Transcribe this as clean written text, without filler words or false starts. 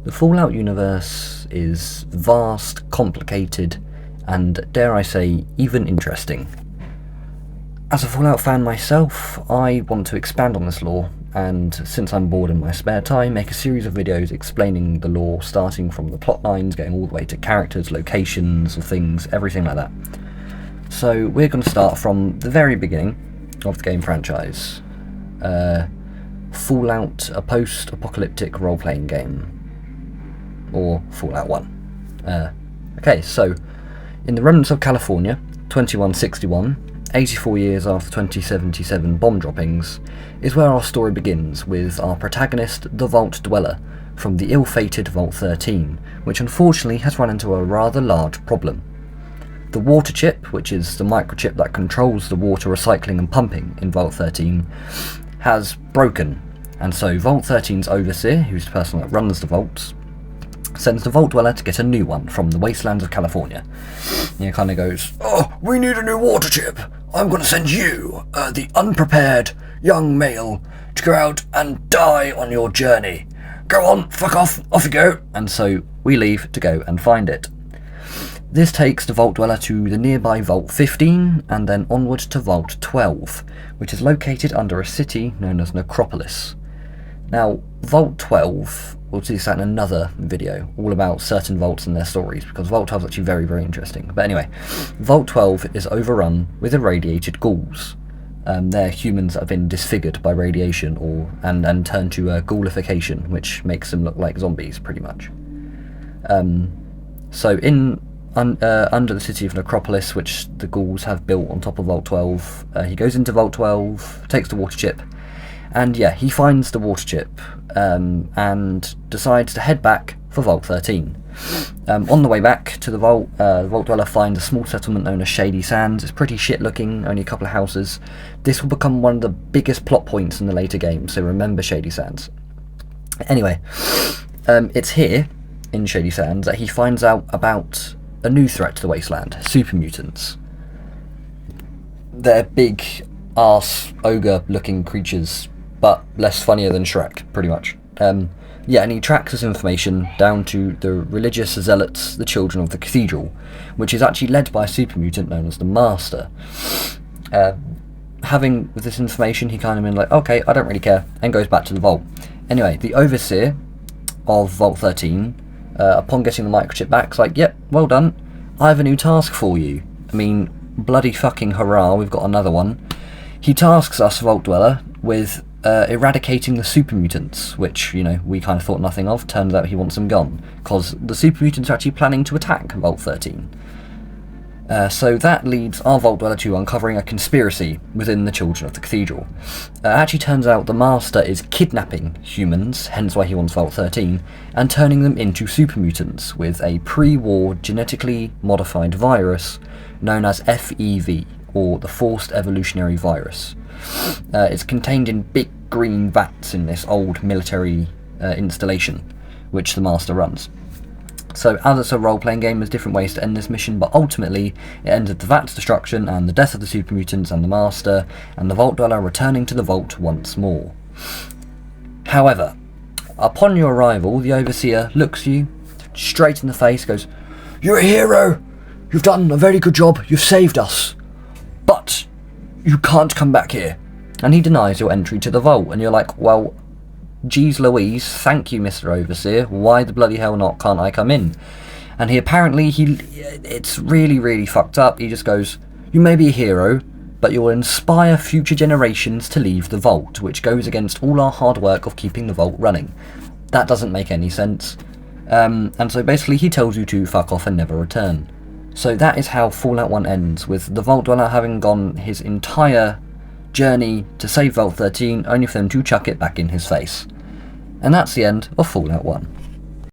The Fallout universe is vast, complicated, and dare I say, even interesting. As a Fallout fan myself, I want to expand on this lore, and since I'm bored in my spare time, make a series of videos explaining the lore, starting from the plot lines, going all the way to characters, locations of things, everything like that. So we're going to start from the very beginning of the game franchise. Fallout, a post-apocalyptic role-playing game. Or Fallout 1. Okay, so in the remnants of California, 2161, 84 years after 2077 bomb droppings, is where our story begins with our protagonist, the Vault Dweller, from the ill-fated Vault 13, which unfortunately has run into a rather large problem. The water chip, which is the microchip that controls the water recycling and pumping in Vault 13, has broken, and so Vault 13's overseer, who's the person that runs the vaults, sends the Vault Dweller to get a new one from the wastelands of California. And he kind of goes, "Oh, we need a new water chip. I'm going to send you, the unprepared young male, to go out and die on your journey. Go on, fuck off you go." And so we leave to go and find it. This takes the Vault Dweller to the nearby Vault 15, and then onward to Vault 12, which is located under a city known as Necropolis. Now, Vault 12, we'll see that in another video, all about certain vaults and their stories, because Vault 12 is actually very, very interesting. But anyway, Vault 12 is overrun with irradiated ghouls. They're humans that have been disfigured by radiation and turned to ghoulification, which makes them look like zombies, pretty much. So under the city of Necropolis, which the ghouls have built on top of Vault 12, he goes into Vault 12, takes the water chip, and yeah, he finds the water chip, and decides to head back for Vault 13. On the way back to the Vault Dweller finds a small settlement known as Shady Sands. It's pretty shit looking, only a couple of houses. This will become one of the biggest plot points in the later game, so remember Shady Sands. Anyway, it's here, in Shady Sands, that he finds out about a new threat to the wasteland: super mutants. They're big arse ogre looking creatures, but less funnier than Shrek, pretty much. Yeah, and he tracks this information down to the religious zealots, the Children of the Cathedral, which is actually led by a super mutant known as the Master. Having this information, he kind of been like, okay, I don't really care, and goes back to the vault. Anyway, the overseer of Vault 13, upon getting the microchip back, is like, yep, well done, I have a new task for you. I mean, bloody fucking hurrah, we've got another one. He tasks us, Vault Dweller, with eradicating the super mutants, which, you know, we kind of thought nothing of. Turns out he wants them gone, because the super mutants are actually planning to attack Vault 13. So that leads our Vault Dweller to uncovering a conspiracy within the Children of the Cathedral. It actually turns out the Master is kidnapping humans, hence why he wants Vault 13, and turning them into super mutants with a pre-war genetically modified virus known as FEV, or the Forced Evolutionary Virus. It's contained in big green vats in this old military installation, which the Master runs. So as it's a role-playing game, there's different ways to end this mission, but ultimately it ends with the vat's destruction and the death of the super mutants and the Master, and the Vault Dweller returning to the vault once more. However, upon your arrival, the Overseer looks you straight in the face, goes, "You're a hero! You've done a very good job, you've saved us, but you can't come back here." And he denies your entry to the vault, and you're like, well, geez Louise, thank you, Mr. Overseer, why the bloody hell not can't I come in? And he apparently, it's really, really fucked up. He just goes, "You may be a hero, but you'll inspire future generations to leave the vault, which goes against all our hard work of keeping the vault running." That doesn't make any sense. And so basically he tells you to fuck off and never return. So that is how Fallout 1 ends, with the Vault Dweller having gone his entire journey to save Vault 13, only for them to chuck it back in his face. And that's the end of Fallout 1.